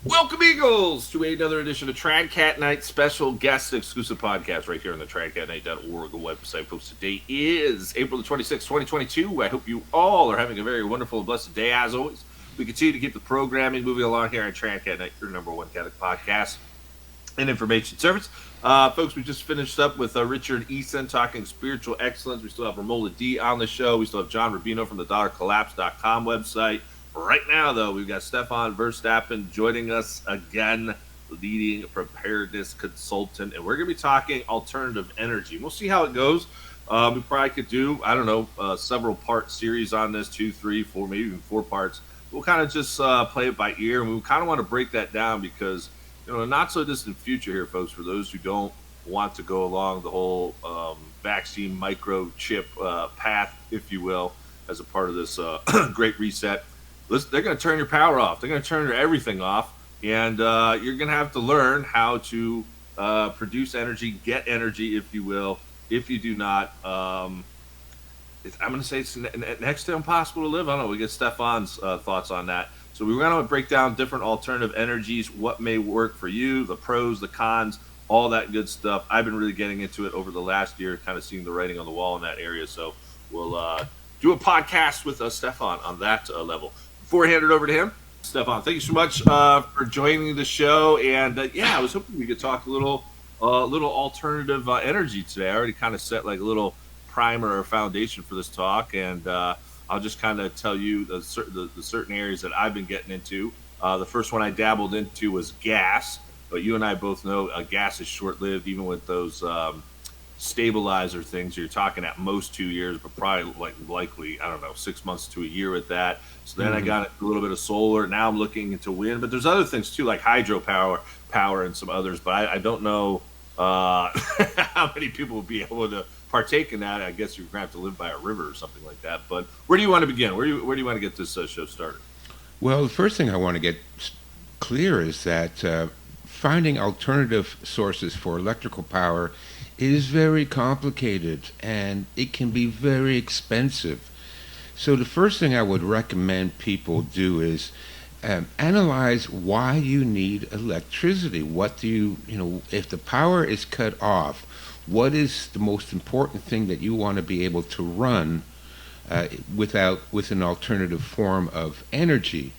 Welcome, Eagles, to another edition of Tradcat Night special guest exclusive podcast right here on the tradcatnight.org website. Folks, today is April the 26th, 2022. I hope you all are having a very wonderful and blessed day, as always. We continue to keep the programming moving along here on Tradcat Night, your number one Catholic podcast and information service. Folks, we just finished up with Richard Eason talking spiritual excellence. We still have Romola D on the show. We still have John Rubino from the DollarCollapse.com website. Right now, though, we've got Stefan Verstappen joining us again, leading preparedness consultant, and we're going to be talking alternative energy. We'll see how it goes. We probably could do, I don't know, several part series on this, 2, 3, 4, maybe even 4 parts. We'll kind of just play it by ear, and we kind of want to break that down because, in a not so distant future here, folks, for those who don't want to go along the whole vaccine microchip path, if you will, as a part of this great reset. They're going to turn your power off. They're going to turn your everything off, and you're going to have to learn how to produce energy, get energy, if you will. If you do not, I'm going to say it's next to impossible to live. I don't know. We get Stefan's thoughts on that. So we're going to break down different alternative energies, what may work for you, the pros, the cons, all that good stuff. I've been really getting into it over the last year, kind of seeing the writing on the wall in that area. So we'll do a podcast with Stefan on that level. Before I hand it over to him, Stefan, thank you so much for joining the show. And I was hoping we could talk a little alternative energy today. I already kind of set like a little primer or foundation for this talk, and I'll just kind of tell you the certain areas that I've been getting into. The first one I dabbled into was gas, but you and I both know gas is short-lived, even with those stabilizer things. You're talking at most 2 years, but probably likely, I don't know, 6 months to a year with that. So then I got a little bit of solar. Now I'm looking into wind, but there's other things too, like hydropower, and some others. But I don't know how many people will be able to partake in that. I guess you're going to have to live by a river or something like that. But where do you want to begin? Where do you want to get this show started? Well, the first thing I want to get clear is that finding alternative sources for electrical power is very complicated and it can be very expensive. So the first thing I would recommend people do is analyze why you need electricity. What do if the power is cut off, what is the most important thing that you want to be able to run with an alternative form of energy?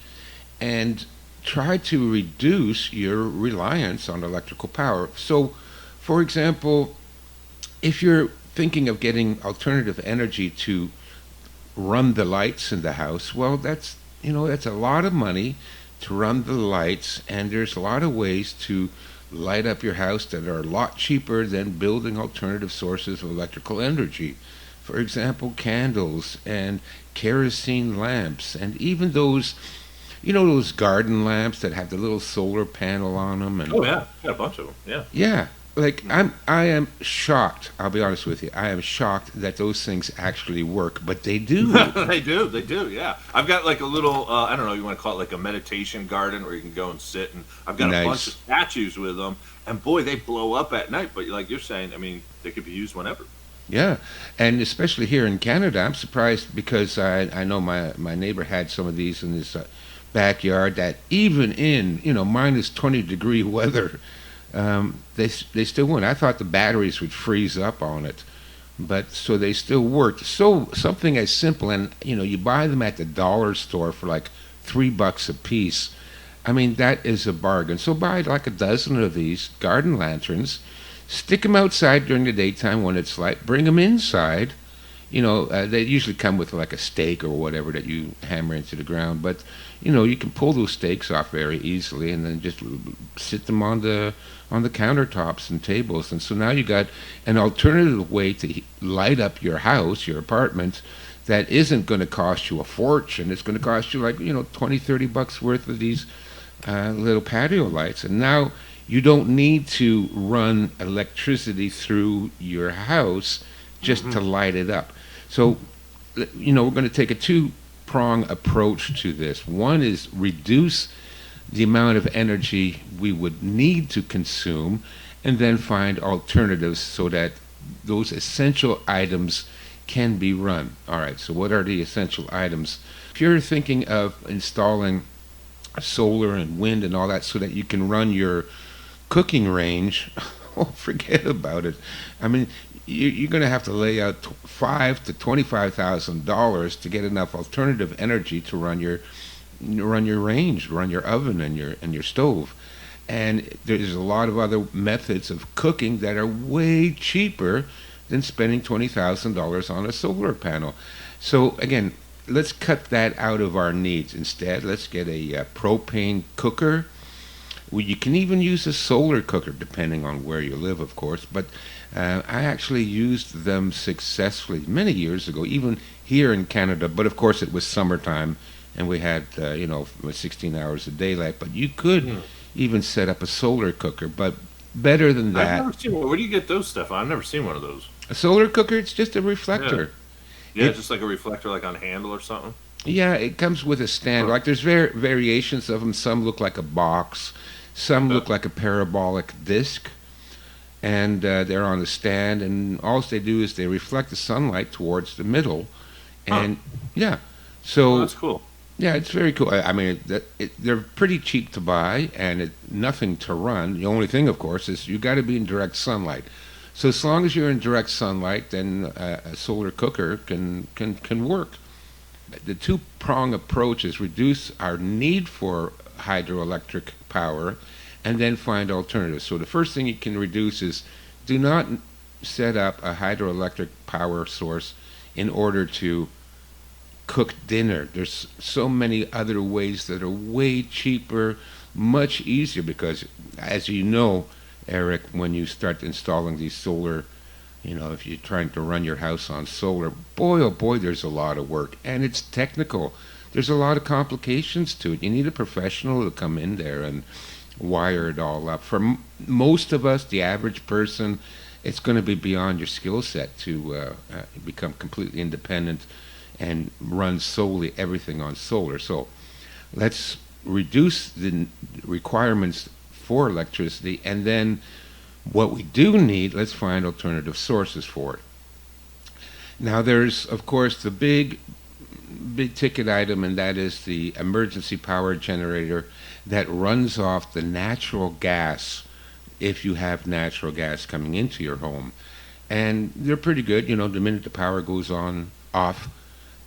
And try to reduce your reliance on electrical power. So, for example, if you're thinking of getting alternative energy to run the lights in the house, well, that's a lot of money to run the lights, and there's a lot of ways to light up your house that are a lot cheaper than building alternative sources of electrical energy. For example, candles and kerosene lamps, and even those garden lamps that have the little solar panel on them. And Oh yeah, got a bunch of them. Yeah. yeah, like I am shocked. I'll be honest with you. I am shocked that those things actually work, but they do. They do. Yeah, I've got like a little, I don't know, you want to call it like a meditation garden where you can go and sit, and I've got a bunch of Nice. statues with them, and boy, they blow up at night. But like you're saying, I mean, they could be used whenever. Yeah, and especially here in Canada, I'm surprised because I know my neighbor had some of these in his backyard that even in minus 20-degree weather, they still went. I thought the batteries would freeze up on it, but so they still worked. So something as simple, and you buy them at the dollar store for like $3 a piece. I mean, that is a bargain. So buy like a dozen of these garden lanterns, stick them outside during the daytime when it's light, bring them inside. They usually come with like a stake or whatever that you hammer into the ground, but you can pull those stakes off very easily and then just sit them on the countertops and tables. And so now you got an alternative way to light up your house, your apartment, that isn't going to cost you a fortune. It's going to cost you like 20, $30 worth of these little patio lights. And now you don't need to run electricity through your house just to light it up. So, we're going to take a two-prong approach to this. One is reduce the amount of energy we would need to consume, and then find alternatives so that those essential items can be run. All right, so what are the essential items? If you're thinking of installing solar and wind and all that, so that you can run your cooking range. Oh, forget about it. I mean, you're going to have to lay out five to $25,000 to get enough alternative energy to run your range, run your oven and your stove. And there's a lot of other methods of cooking that are way cheaper than spending $20,000 on a solar panel. So again, let's cut that out of our needs. Instead, let's get a propane cooker. Well, you can even use a solar cooker depending on where you live, of course. But I actually used them successfully many years ago, even here in Canada. But of course, it was summertime, and we had 16 hours of daylight. But you could Hmm. even set up a solar cooker. But better than I've that, never seen one. Where do you get those, Stefan? I've never seen one of those. a solar cooker, it's just a Yeah. reflector. Yeah, It just like a reflector, like on a handle or something. Yeah, it comes with a stand. Huh. Like there's variations of them. Some look like a box, some Uh, look like a parabolic disc, and they're on a stand. And all they do is they reflect the sunlight towards the middle. huh. And yeah, Well, so that's cool. yeah, it's very cool. I mean, they're pretty cheap to buy and nothing to run. The only thing, of course, is you got to be in direct sunlight. So as long as you're in direct sunlight, then a solar cooker can work. The two prong approach is reduce our need for hydroelectric power and then find alternatives. So the first thing you can reduce is do not set up a hydroelectric power source in order to cook dinner. There's so many other ways that are way cheaper, much easier because, as you know, Eric, when you start installing these solar, if you're trying to run your house on solar, boy, oh boy, there's a lot of work and it's technical. There's a lot of complications to it. You need a professional to come in there and wire it all up. For most of us, the average person, it's going to be beyond your skill set to become completely independent and run solely everything on solar. So let's reduce the requirements for electricity, and then what we do need, let's find alternative sources for it. Now, there's, of course, the big ticket item, and that is the emergency power generator that runs off the natural gas if you have natural gas coming into your home. And they're pretty good. The minute the power goes on off,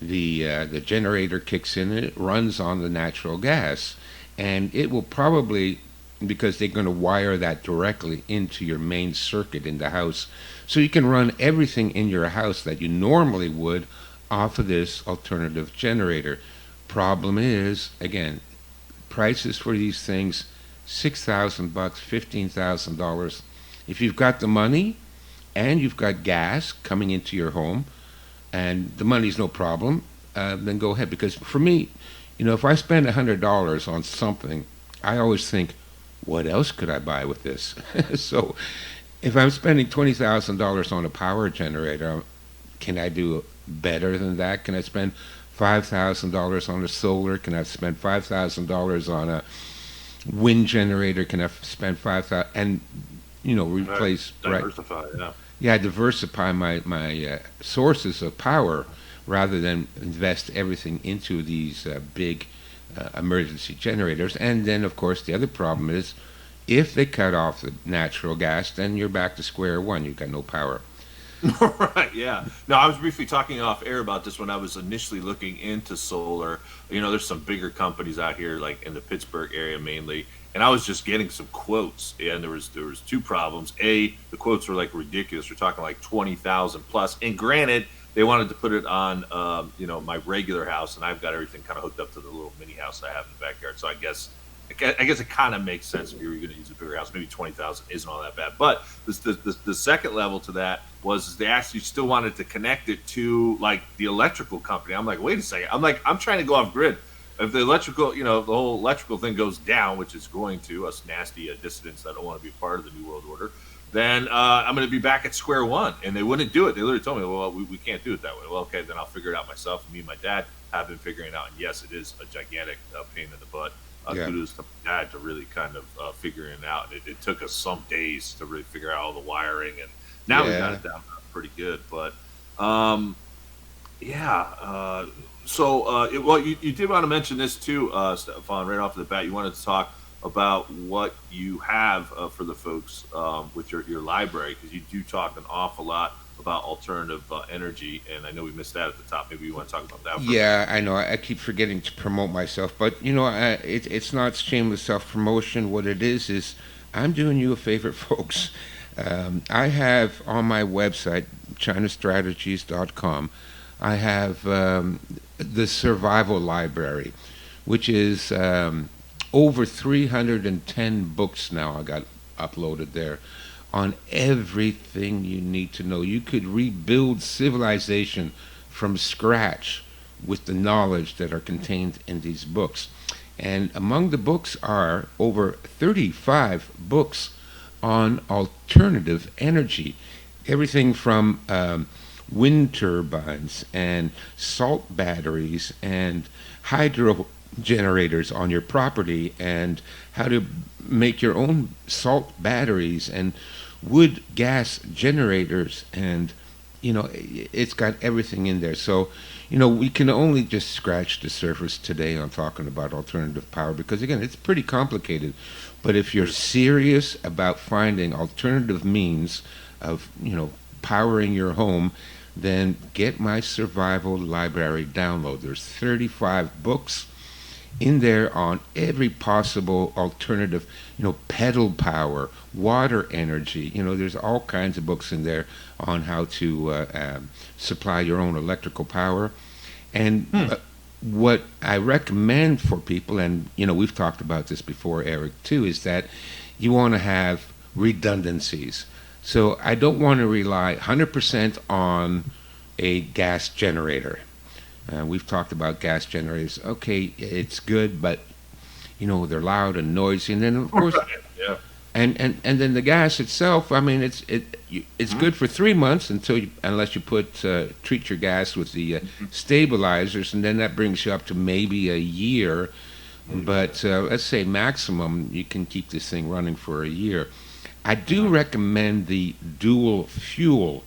the generator kicks in and it runs on the natural gas, and it will probably, because they're going to wire that directly into your main circuit in the house, so you can run everything in your house that you normally would off of this alternative generator. Problem is, again, prices for these things, $6,000, $15,000. If you've got the money and you've got gas coming into your home, and the money's no problem, then go ahead. Because for me, if I spend $100 on something, I always think, what else could I buy with this? So if I'm spending $20,000 on a power generator, can I do better than that? Can I spend $5,000 on a solar? Can I spend $5,000 on a wind generator? Can I spend 5,000 and Right. replace, right? Diversify, yeah. Yeah, diversify my sources of power rather than invest everything into these big emergency generators. And then, of course, the other problem is if they cut off the natural gas, then you're back to square one. You've got no power. Right, yeah. No, I was briefly talking off air about this when I was initially looking into solar. There's some bigger companies out here, like in the Pittsburgh area mainly, and I was just getting some quotes, and there was two problems. A, the quotes were like ridiculous. We're talking like 20,000 plus. And granted, they wanted to put it on, my regular house, and I've got everything kind of hooked up to the little mini house I have in the backyard. So I guess it kind of makes sense if you were going to use a bigger house. Maybe 20,000 isn't all that bad. But the second level to that was they actually still wanted to connect it to like the electrical company. I'm like, wait a second. I'm trying to go off grid. If the electrical, the whole electrical thing goes down, which is going to us nasty dissidents that don't want to be part of the New World Order, then I'm going to be back at square one. And they wouldn't do it. They literally told me, well, we can't do it that way. Well, okay, then I'll figure it out myself. And me and my dad have been figuring it out. And yes, it is a gigantic pain in the butt. Yeah. Kudos to my dad to really kind of figuring it out. It took us some days to really figure out all the wiring, and now we got Yeah. it down pretty good. But um, Yeah. Well, you did want to mention this too, Stefan, right off the bat. You wanted to talk about what you have for the folks with your library, because you do talk an awful lot about alternative energy, and I know we missed that at the top. Maybe you want to talk about that for a minute. Yeah, I know. I keep forgetting to promote myself, but it's not shameless self promotion. What it is I'm doing you a favor, folks. I have on my website, chinastrategies.com, I have the Survival Library, which is over 310 books now I got uploaded there on everything you need to know. You could rebuild civilization from scratch with the knowledge that are contained in these books. And among the books are over 35 books on alternative energy. Everything from wind turbines and salt batteries and hydro generators on your property, and how to make your own salt batteries and wood gas generators, and it's got everything in there. So we can only just scratch the surface today on talking about alternative power, because again, it's pretty complicated. But if you're serious about finding alternative means of powering your home, then get my Survival Library download. There's 35 books in there on every possible alternative, pedal power, water energy. There's all kinds of books in there on how to supply your own electrical power. And what I recommend for people, and we've talked about this before, Eric, too, is that you want to have redundancies. So I don't want to rely 100% on a gas generator. We've talked about gas generators. Okay, it's good, but they're loud and noisy, and then of course, Yeah. and then the gas itself. I mean, it's good for 3 months unless you treat your gas with the stabilizers, and then that brings you up to maybe a year. But let's say maximum, you can keep this thing running for a year. I do recommend the dual fuel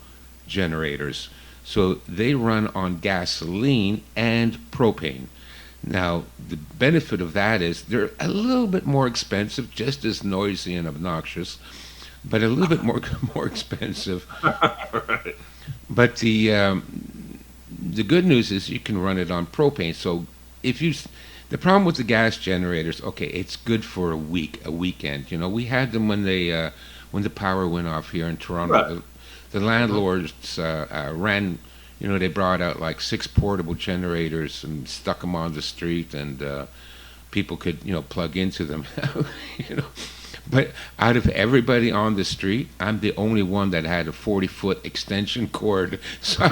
generators. So they run on gasoline and propane. Now, the benefit of that is they're a little bit more expensive, just as noisy and obnoxious, but a little bit more expensive. Right. But the good news is you can run it on propane. So if you the problem with the gas generators, okay, it's good for a weekend. We had them when the power went off here in Toronto. Right. The landlords ran, they brought out like 6 portable generators and stuck them on the street, and people could, plug into them. you know. But out of everybody on the street, I'm the only one that had a 40-foot extension cord, so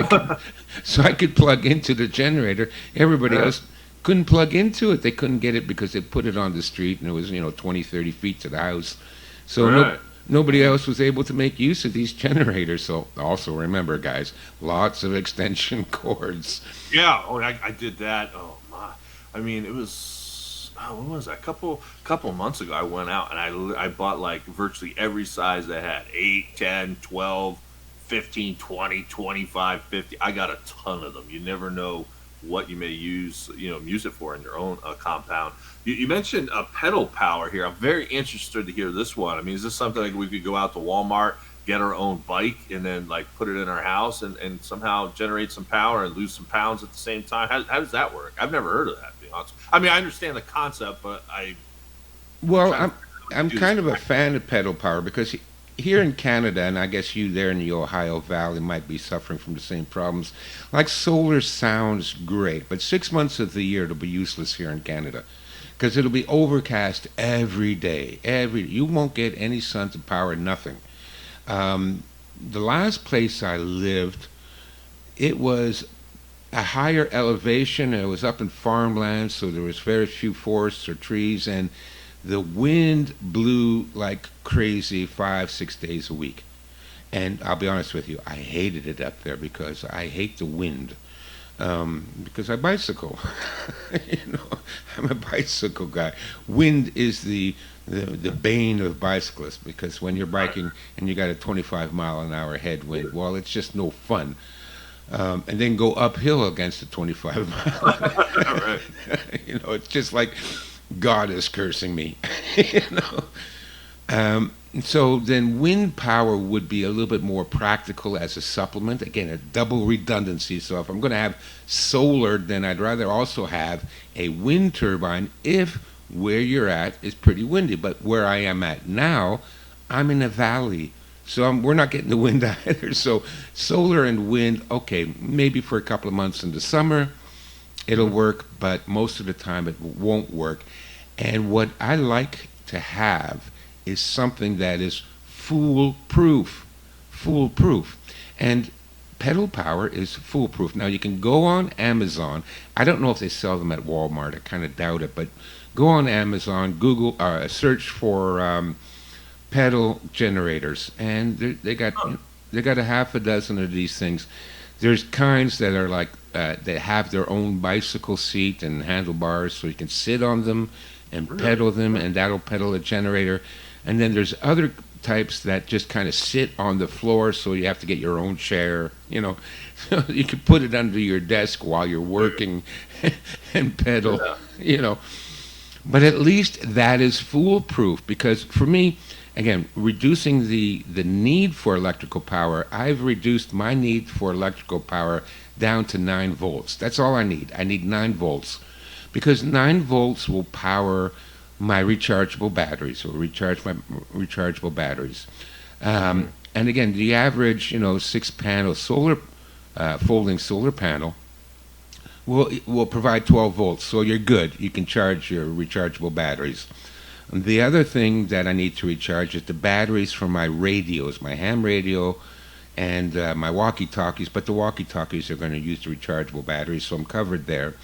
I could plug into the generator. Everybody Yeah. else couldn't plug into it. They couldn't get it because they put it on the street, and it was 20, 30 feet to the house. So Right. nobody else was able to make use of these generators. So also remember, guys, lots of extension cords. Yeah. Oh, I did that. Oh my. I mean, it was when was that? A couple months ago. I went out and I bought like virtually every size they had: 8, 10, 12, 15, 20, 25, 50. I got a ton of them. You never know what you may use it for in your own compound. You mentioned pedal power here. I'm very interested to hear this one. I mean, is this something like we could go out to Walmart, get our own bike, and then like put it in our house and somehow generate some power and lose some pounds at the same time? How does that work? I've never heard of that, to be honest. I mean, I understand the concept, but I'm Well, trying to I'm figure out how we I'm do this kind of a practically. fan of pedal power because here in Canada, and I guess you there in the Ohio Valley might be suffering from the same problems. Like solar sounds great, but 6 months of the year it'll be useless here in Canada because it'll be overcast every day. You won't get any sun to power nothing. Um, the last place I lived, it was a higher elevation, and it was up in farmland, so there was very few forests or trees, and the wind blew like crazy 5, 6 days a week. And I'll be honest with you, I hated it up there because I hate the wind. Because I bicycle. I'm a bicycle guy. Wind is the bane of bicyclists because when you're Right. biking and you got a 25 mile an hour headwind, well, it's just no fun. and then go uphill against a 25 mile. Right. It's just like God is cursing me. you know. So then wind power would be a little bit more practical as a supplement. Again, a double redundancy. So if I'm going to have solar, then I'd rather also have a wind turbine if where you're at is pretty windy. But where I am at now, I'm in a valley. So we're not getting the wind either. So solar and wind, okay, maybe for a couple of months in the summer, it'll work, but most of the time it won't work. And what I like to have is something that is foolproof. Foolproof. And pedal power is foolproof. Now you can go on Amazon. I don't know if they sell them at Walmart. I kind of doubt it, but go on Amazon, Google, search for pedal generators, and they got a half a dozen of these things. There's kinds that are like that have their own bicycle seat and handlebars, so you can sit on them and Really? pedal them, and that'll pedal a generator. And then there's other types that just kind of sit on the floor, so you have to get your own chair. So you can put it under your desk while you're working and pedal. Yeah. You know, but at least that is foolproof because for me, again, reducing the need for electrical power, I've reduced my need for electrical power down to 9 volts. That's all I need. I need 9 volts because 9 volts will power my rechargeable batteries, or recharge my rechargeable batteries. And again, the average, 6-panel solar, folding solar panel will provide 12 volts, so you're good. You can charge your rechargeable batteries. The other thing that I need to recharge is the batteries from my radios, my ham radio and my walkie-talkies, but the walkie-talkies are going to use the rechargeable batteries, so I'm covered there.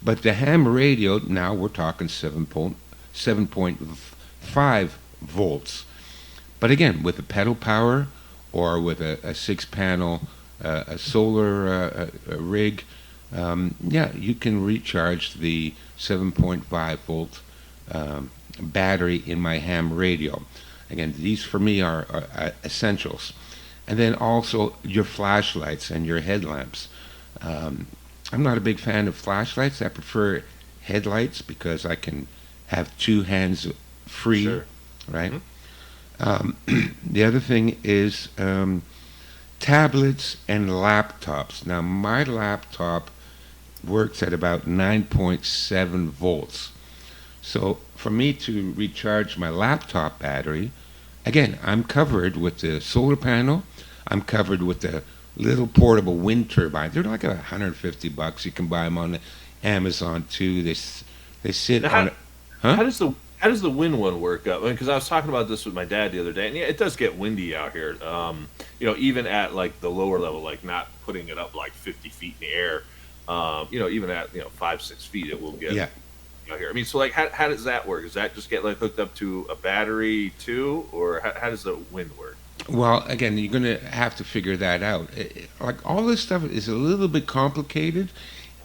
But the ham radio, now we're talking 7.5 volts. But again, with a pedal power or with a 6-panel a solar rig, you can recharge the 7.5 volt battery in my ham radio. Again, these for me are essentials. And then also your flashlights and your headlamps. I'm not a big fan of flashlights. I prefer headlights because I can have 2 hands free, Sure. right? The other thing is tablets and laptops. Now, my laptop works at about 9.7 volts. So for me to recharge my laptop battery, again, I'm covered with the solar panel. I'm covered with the little portable wind turbine. They're like $150. You can buy them on Amazon too. They sit Now, on. Huh? how does the wind one work up? Because I was talking about this with my dad the other day, and yeah, it does get windy out here. Even at like the lower level, like not putting it up like 50 feet in the air. Even at 5-6 feet, it will get Yeah. out here. I mean, so like, how does that work? Does that just get like hooked up to a battery too, or how does the wind work? Well, again, you're going to have to figure that out. Like all this stuff is a little bit complicated,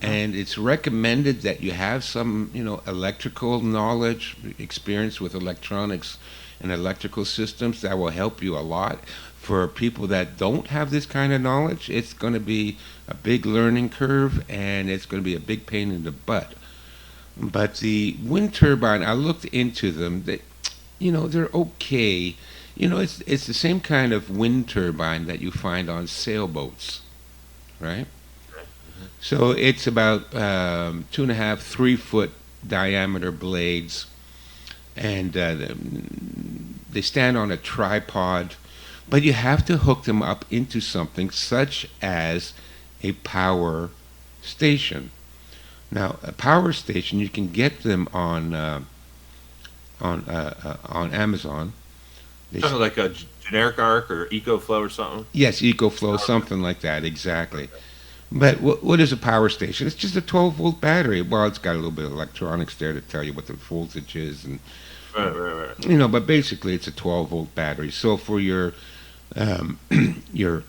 and it's recommended that you have some, electrical knowledge, experience with electronics and electrical systems. That will help you a lot. For people that don't have this kind of knowledge, it's going to be a big learning curve, and it's going to be a big pain in the butt. But the wind turbine, I looked into them. They're okay. It's the same kind of wind turbine that you find on sailboats, right? So it's about 2.5, 3 foot diameter blades, and they stand on a tripod. But you have to hook them up into something such as a power station. Now, a power station, you can get them on Amazon. They Something like a generic arc or EcoFlow or something. Yes, EcoFlow, something like that, exactly. But what is a power station? It's just a 12-volt battery. Well, it's got a little bit of electronics there to tell you what the voltage is, and Right. but basically it's a 12-volt battery. So for your your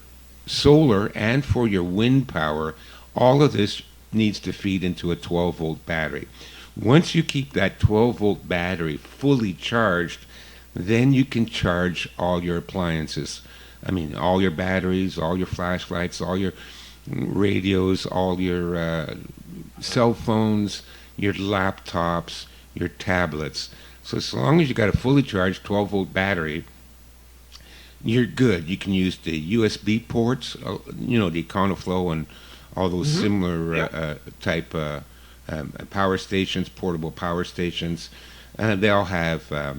solar and for your wind power, all of this needs to feed into a 12-volt battery. Once you keep that 12-volt battery fully charged, then you can charge all your appliances. I mean, all your batteries, all your flashlights, all your radios, all your cell phones, your laptops, your tablets. So as long as you got a fully charged 12-volt battery, you're good. You can use the USB ports, the EconoFlow and all those Hmm. similar Yeah. type power stations, portable power stations. They all have Yeah.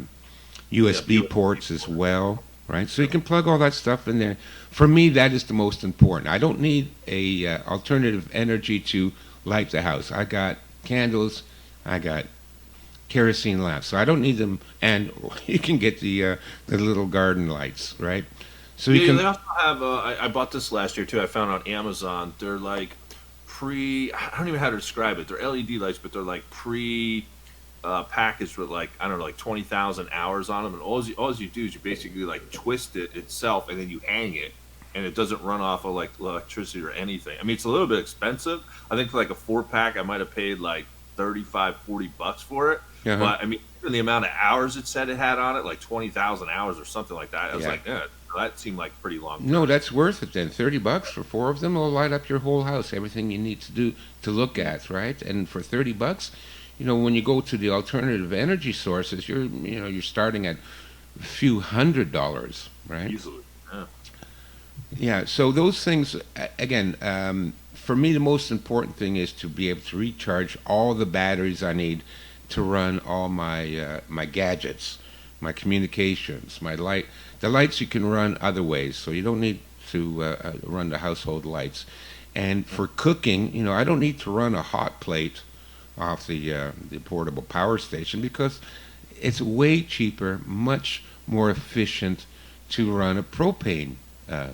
USB ports as well, right? So you can plug all that stuff in there. For me, that is the most important. I don't need a alternative energy to light the house. I got candles, I got kerosene lamps, so I don't need them. And you can get the little garden lights, right? So you Yeah, can. they also have. I bought this last year too. I found on Amazon. They're like pre. I don't even know how to describe it. They're LED lights, but they're like pre packaged with like I don't know, like 20,000 hours on them. And all you do is you basically like twist it itself, and then you hang it, and it doesn't run off of like electricity or anything. I mean, it's a little bit expensive. I think for like a 4 pack, I might have paid like 35, $40 for it. Uh-huh. But I mean, even the amount of hours it said it had on it, like 20,000 hours or something like that. I was Yeah. like, yeah, that seemed like pretty long No, term. that's worth it then. $30 for four of them will light up your whole house. Everything you need to do to look at, right? And for $30, when you go to the alternative energy sources, you're starting at a few $100s, right? Easily. Yeah. Yeah. So those things, again, for me, the most important thing is to be able to recharge all the batteries I need to run all my gadgets, my communications, my light. The lights you can run other ways, so you don't need to run the household lights. And for cooking, I don't need to run a hot plate off the portable power station because it's way cheaper, much more efficient to run a propane uh,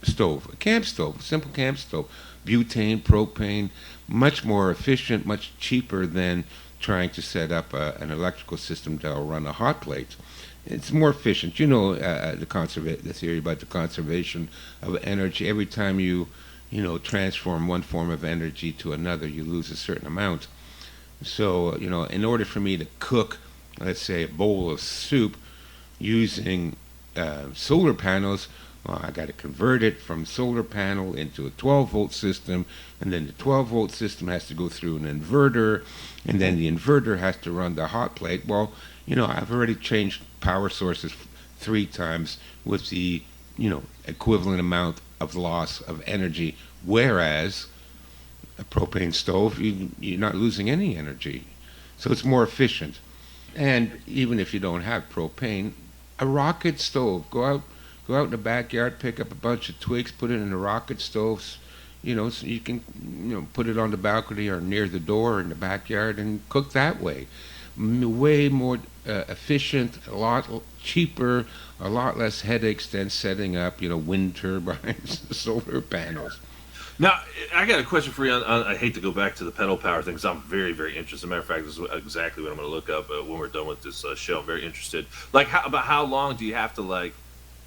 stove, a camp stove, a simple camp stove, butane, propane, much more efficient, much cheaper than trying to set up an electrical system that'll run a hot plate. It's more efficient. The theory about the conservation of energy. Every time you transform one form of energy to another, you lose a certain amount. So, in order for me to cook, let's say, a bowl of soup using solar panels, well, I got to convert it from solar panel into a 12-volt system, and then the 12-volt system has to go through an inverter, and then the inverter has to run the hot plate. Well, I've already changed power sources 3 times with the, equivalent amount of loss of energy, whereas a propane stove, you're not losing any energy. So it's more efficient. And even if you don't have propane, a rocket stove, go out in the backyard, pick up a bunch of twigs, put it in a rocket stove, so you can, put it on the balcony or near the door in the backyard and cook that way. Way more efficient, a lot cheaper, a lot less headaches than setting up, wind turbines, solar panels. Now, I got a question for you. I hate to go back to the pedal power thing because I'm very, very interested. As a matter of fact, this is exactly what I'm going to look up when we're done with this show. I'm very interested. Like, about how long do you have to like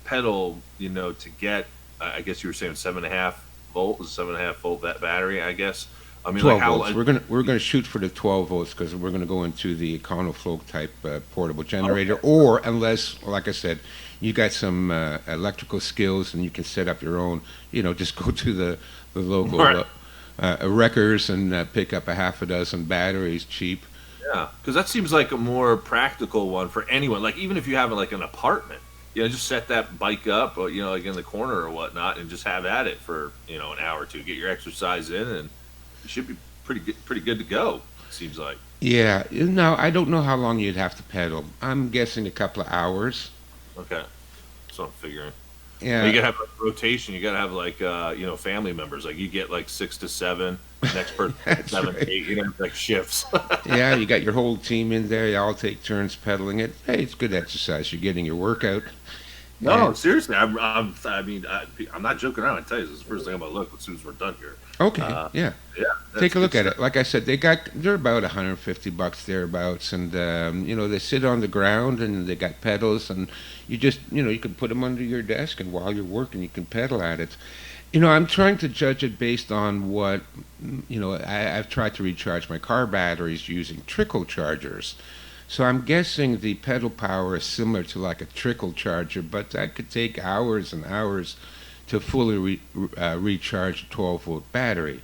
pedal? To get. I guess you were saying 7.5 volt, 7.5 volt that battery. I guess. I mean, like 12 how? volts. We're gonna shoot for the 12 volts because we're gonna go into the EconoFlow type portable generator, Okay. or unless, like I said, you got some electrical skills and you can set up your own. Just go to the Right. local wreckers and pick up a half a dozen batteries cheap. Yeah, because that seems like a more practical one for anyone. Like even if you have like an apartment, just set that bike up, or, like in the corner or whatnot, and just have at it for an hour or two. Get your exercise in, and you should be pretty good to go. It seems like. Yeah. Now I don't know how long you'd have to pedal. I'm guessing a couple of hours. Okay, so I'm figuring. You Yeah. gotta have like, rotation. You gotta have like family members. Like you get like 6 to 7. Next person That's seven, right. 8. Like shifts. Yeah, you got your whole team in there. You all take turns pedaling it. Hey, it's good exercise. You're getting your workout. No, And seriously. I mean, I'm not joking around. I tell you, this is the first thing I'm gonna look as soon as we're done here. okay, Uh, yeah, yeah, that's take a good look at stuff. it. Like I said, they're about $150 thereabouts, and they sit on the ground and they got pedals, and you can put them under your desk, and while you're working, you can pedal at it. I'm trying to judge it based on what I've tried to recharge my car batteries using trickle chargers. So I'm guessing the pedal power is similar to like a trickle charger, but that could take hours and hours to fully recharge a 12-volt battery.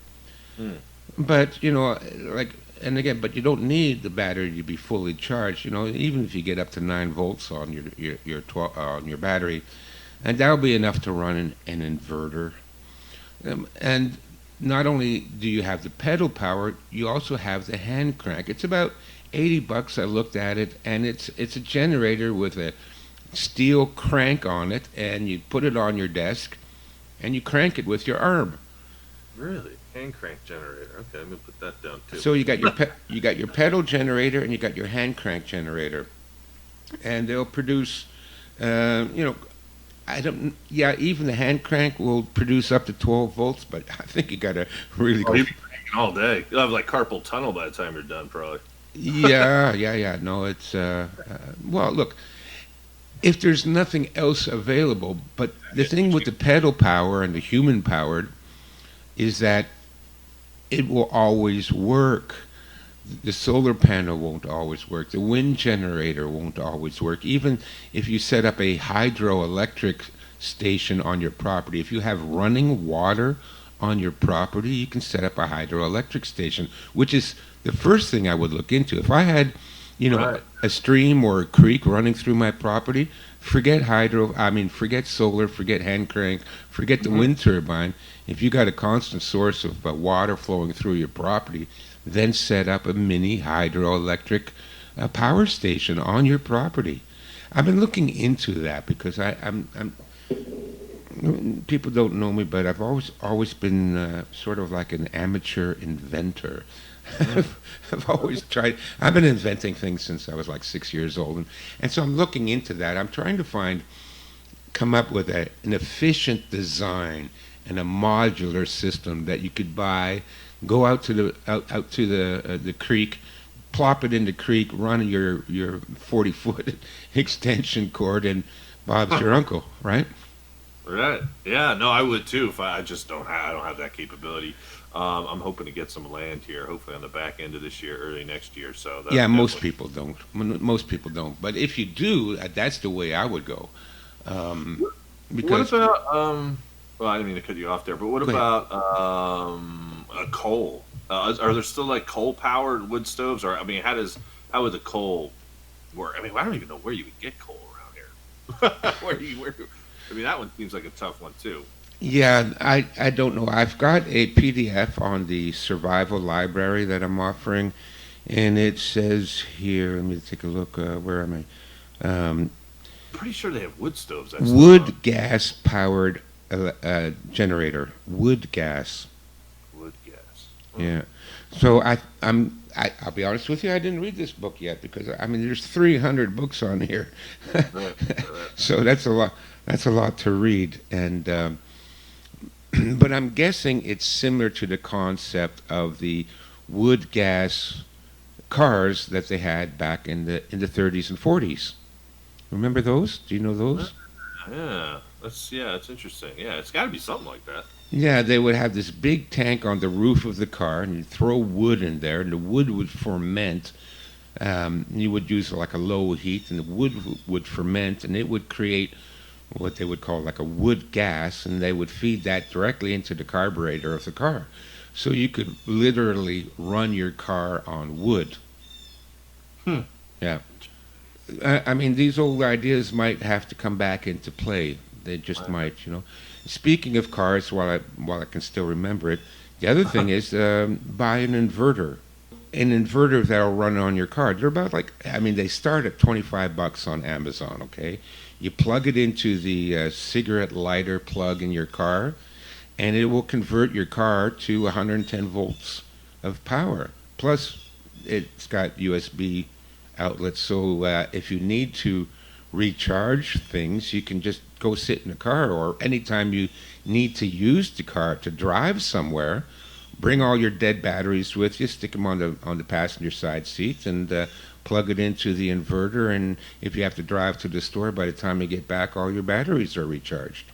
Hmm. But and again, but you don't need the battery to be fully charged. Even if you get up to 9 volts on your 12, on your battery, and that'll be enough to run an inverter. And not only do you have the pedal power, you also have the hand crank. It's about $80. I looked at it, and it's a generator with a steel crank on it, and you put it on your desk, and you crank it with your arm. Really? Hand crank generator. Okay, I'm gonna put that down too. So you got your pedal generator, and you got your hand crank generator, and they'll produce, I don't. Yeah, even the hand crank will produce up to 12 volts, but I think you got to really go. You'll be cranking all day. You'll have like carpal tunnel by the time you're done, probably. Yeah. No, it's well. Look, if there's nothing else available, but the thing with the pedal power and the human powered is that it will always work. The solar panel won't always work. The wind generator won't always work. Even if you set up a hydroelectric station on your property, if you have running water on your property, you can set up a hydroelectric station, which is the first thing I would look into. If I had, Right. a stream or a creek running through my property, forget solar, forget hand crank, forget the wind turbine. If you got a constant source of water flowing through your property, then set up a mini hydroelectric power station on your property. I've been looking into that because I'm people don't know me, but I've always been sort of like an amateur inventor. I've always tried. I've been inventing things since I was like 6 years old, and so I'm looking into that. I'm trying to come up with an efficient design and a modular system that you could buy, go out to the creek, plop it in the creek, run your 40-foot extension cord, and Bob's your uncle, right? Right. Yeah. No, I would too. If I just don't have, I don't have that capability. I'm hoping to get some land here, hopefully on the back end of this year, early next year. So that Yeah, most definitely. people don't. Most people don't. But if you do, that's the way I would go. Um, What because about Well, I didn't mean to cut you off there, but what Go ahead. about a coal? Are there still like coal powered wood stoves, or I mean, how would the coal work? I mean, I don't even know where you would get coal around here. Where? I mean, that one seems like a tough one too. Yeah, I don't know. I've got a PDF on the survival library that I'm offering, and it says here. Let me take a look. Where am I? Pretty sure they have wood stoves that still run. Wood gas powered generator. Wood gas. Wood gas. Yeah. So I'll be honest with you. I didn't read this book yet because I mean there's 300 books on here, Right, right. so that's a lot. That's a lot to read, and but I'm guessing it's similar to the concept of the wood gas cars that they had back in the 30s and 40s. Remember those? Do you know those? That's interesting. Yeah, it's got to be something like that. Yeah, they would have this big tank on the roof of the car, and you'd throw wood in there, and the wood would ferment. You would use like a low heat, and the would ferment, and it would create what they would call like a wood gas, and they would feed that directly into the carburetor of the car. So you could literally run your car on wood. Hmm. Yeah. I mean, these old ideas might have to come back into play. They just might. Speaking of cars, while I can still remember it, the other thing is buy an inverter. An inverter that'll run on your car. They're about I mean, they start at $25 on Amazon. Okay, you plug it into the cigarette lighter plug in your car, and it will convert your car to 110 volts of power. Plus, it's got USB outlets, so if you need to recharge things, you can just go sit in the car, or anytime you need to use the car to drive somewhere, bring all your dead batteries with you, stick them on the passenger side seat, and plug it into the inverter. And if you have to drive to the store, by the time you get back, all your batteries are recharged.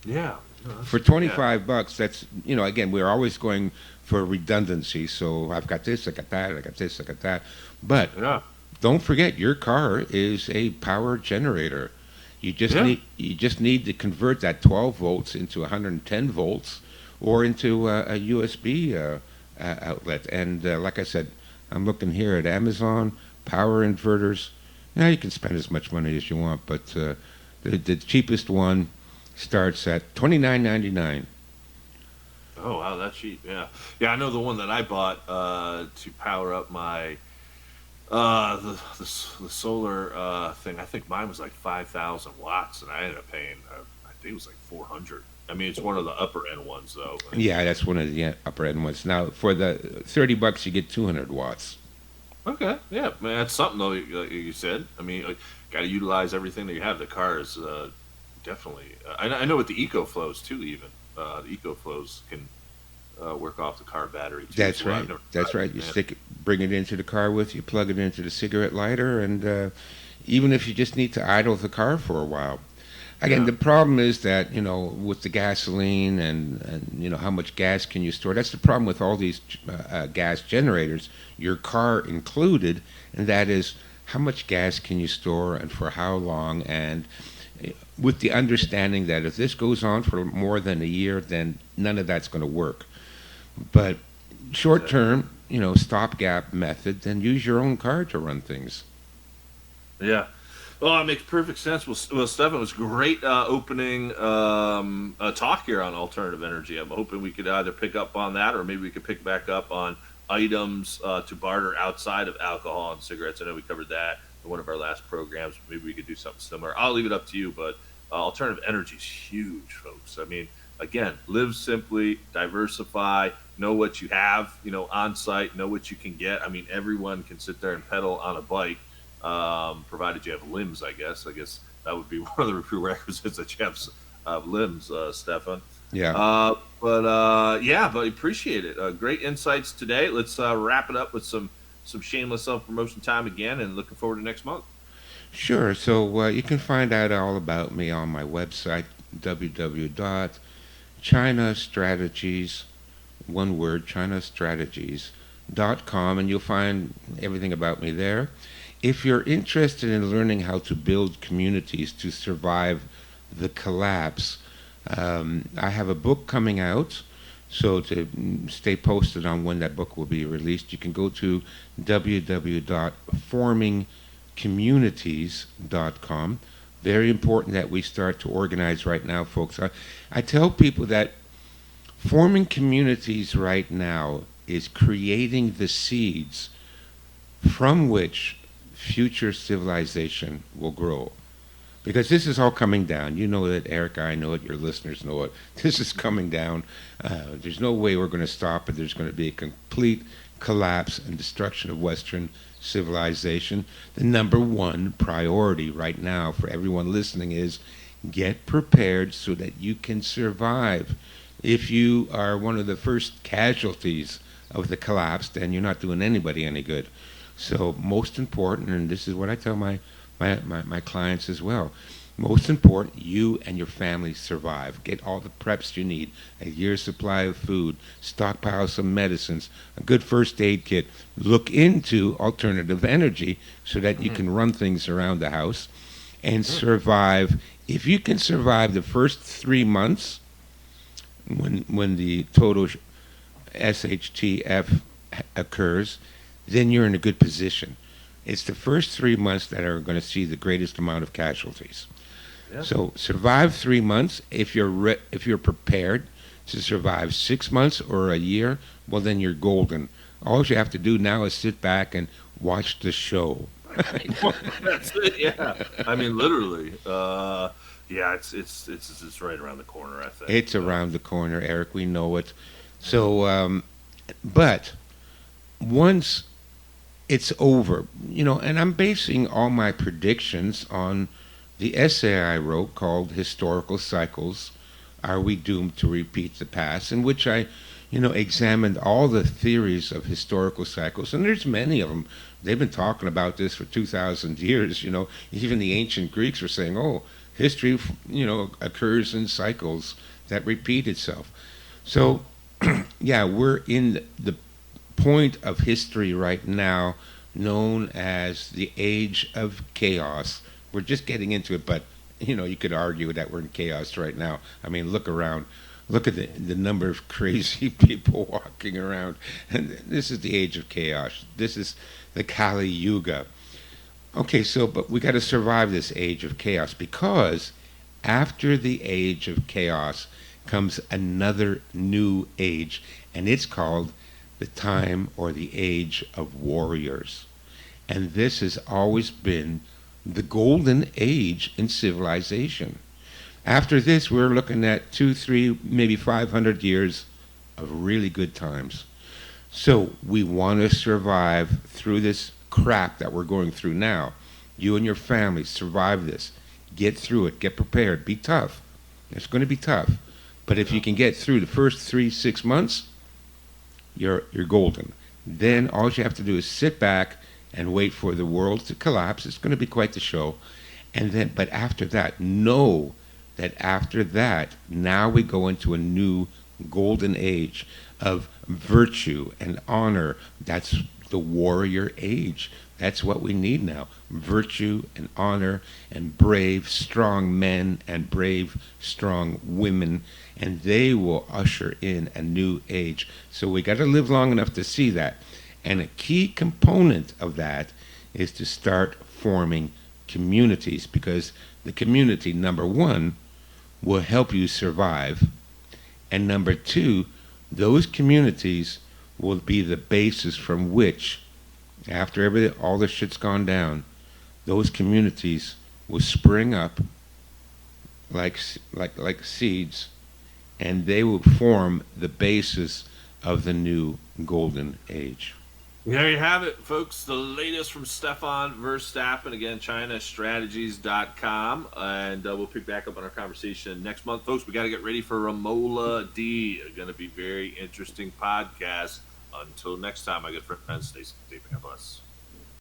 Yeah. No, For yeah. $25, that's again, we're always going for redundancy. So I've got this, I got that, I got this, I got that. But Yeah. don't forget, your car is a power generator. Yeah. You just need to convert that 12 volts into 110 volts, or into a USB outlet. And like I said, I'm looking here at Amazon power inverters. Now you can spend as much money as you want, but the cheapest one starts at $29.99. Oh wow, that's cheap. Yeah, yeah. I know the one that I bought to power up my the solar thing. I think mine was like 5,000 watts, and I ended up paying I think it was like 400. I mean, it's one of the upper end ones though. Yeah, that's one of the upper end ones. Now for the $30, you get 200 watts. Okay, yeah, man, that's something though. Like you said, I mean, like, got to utilize everything that you have. The car is definitely. I know with the EcoFlows too. Even the EcoFlows can work off the car battery too. That's As well. I've right. never That's tried right. it. You Yeah. bring it into the car with you, plug it into the cigarette lighter, and even if you just need to idle the car for a while. Again, Yeah. the problem is that, with the gasoline, and how much gas can you store. That's the problem with all these gas generators, your car included, and that is how much gas can you store and for how long. And with the understanding that if this goes on for more than a year, then none of that's going to work. But short Exactly. term, stopgap method, then use your own car to run things. Yeah. Well, it makes perfect sense. Well, Stefan, it was great opening talk here on alternative energy. I'm hoping we could either pick up on that, or maybe we could pick back up on items to barter outside of alcohol and cigarettes. I know we covered that in one of our last programs. Maybe we could do something similar. I'll leave it up to you, but alternative energy is huge, folks. I mean, again, live simply, diversify, know what you have, on site, know what you can get. I mean, everyone can sit there and pedal on a bike, provided you have limbs. I guess that would be one of the prerequisites that you have limbs, Stefan. Yeah. Yeah, but appreciate it. Great insights today. Let's wrap it up with some shameless self promotion time again, and looking forward to next month. Sure. So you can find out all about me on my website, www.chinastrategies, one word, chinastrategies.com, and you'll find everything about me there. If you're interested in learning how to build communities to survive the collapse, I have a book coming out. So to stay posted on when that book will be released, you can go to www.formingcommunities.com. Very important that we start to organize right now, folks. I tell people that forming communities right now is creating the seeds from which future civilization will grow. Because this is all coming down. You know that, Eric. I know it. Your listeners know it. This is coming down. There's no way we're going to stop it. There's going to be a complete collapse and destruction of Western civilization. The number one priority right now for everyone listening is get prepared so that you can survive. If you are one of the first casualties of the collapse, then you're not doing anybody any good. So most important, and this is what I tell my clients as well. Most important, you and your family survive. Get all the preps you need, a year's supply of food, stockpile some medicines, a good first aid kit. Look into alternative energy so that you Mm-hmm. can run things around the house and Mm-hmm. survive. If you can survive the first 3 months, when the total SHTF occurs, then you're in a good position. It's the first 3 months that are going to see the greatest amount of casualties. Yeah. So survive 3 months. If you're prepared to survive 6 months or a year, well then you're golden. All you have to do now is sit back and watch the show. That's it. Yeah. I mean, literally. Yeah. It's right around the corner. I think. It's around the corner, Eric. We know it. So, but once it's over, and I'm basing all my predictions on the essay I wrote called Historical Cycles. Are we doomed to repeat the past? In which I, examined all the theories of historical cycles, and there's many of them. They've been talking about this for 2,000 years. Even the ancient Greeks were saying, "Oh, history, occurs in cycles that repeat itself." So, yeah, we're in the point of history right now known as the age of chaos. We're just getting into it, but you could argue that we're in chaos right now. I mean, look around. Look at the number of crazy people walking around. And this is the age of chaos. This is the Kali Yuga. Okay, so, but we got to survive this age of chaos, because after the age of chaos comes another new age, and it's called the time or the age of warriors. And this has always been the golden age in civilization. After this, we're looking at 2, 3, maybe 500 years of really good times. So we want to survive through this crap that we're going through now. You and your family survive this. Get through it. Get prepared. Be tough. It's going to be tough. But if you can get through the first 3, 6 months, you're golden. Then all you have to do is sit back and wait for the world to collapse. It's going to be quite the show. And then, but after that, know that after that, now we go into a new golden age of virtue and honor. That's the warrior age. That's what we need now. Virtue and honor and brave, strong men and brave, strong women. And they will usher in a new age. So we got to live long enough to see that. And a key component of that is to start forming communities, because the community, number one, will help you survive. And number two, those communities will be the basis from which, after all this shit's gone down, those communities will spring up like seeds, and they will form the basis of the new golden age. There you have it, folks. The latest from Stefan Verstappen. Again, ChinaStrategies.com. And we'll pick back up on our conversation next month. Folks, we got to get ready for Ramola D. Going to be very interesting podcast. Until next time, my good friends, stay safe and God bless.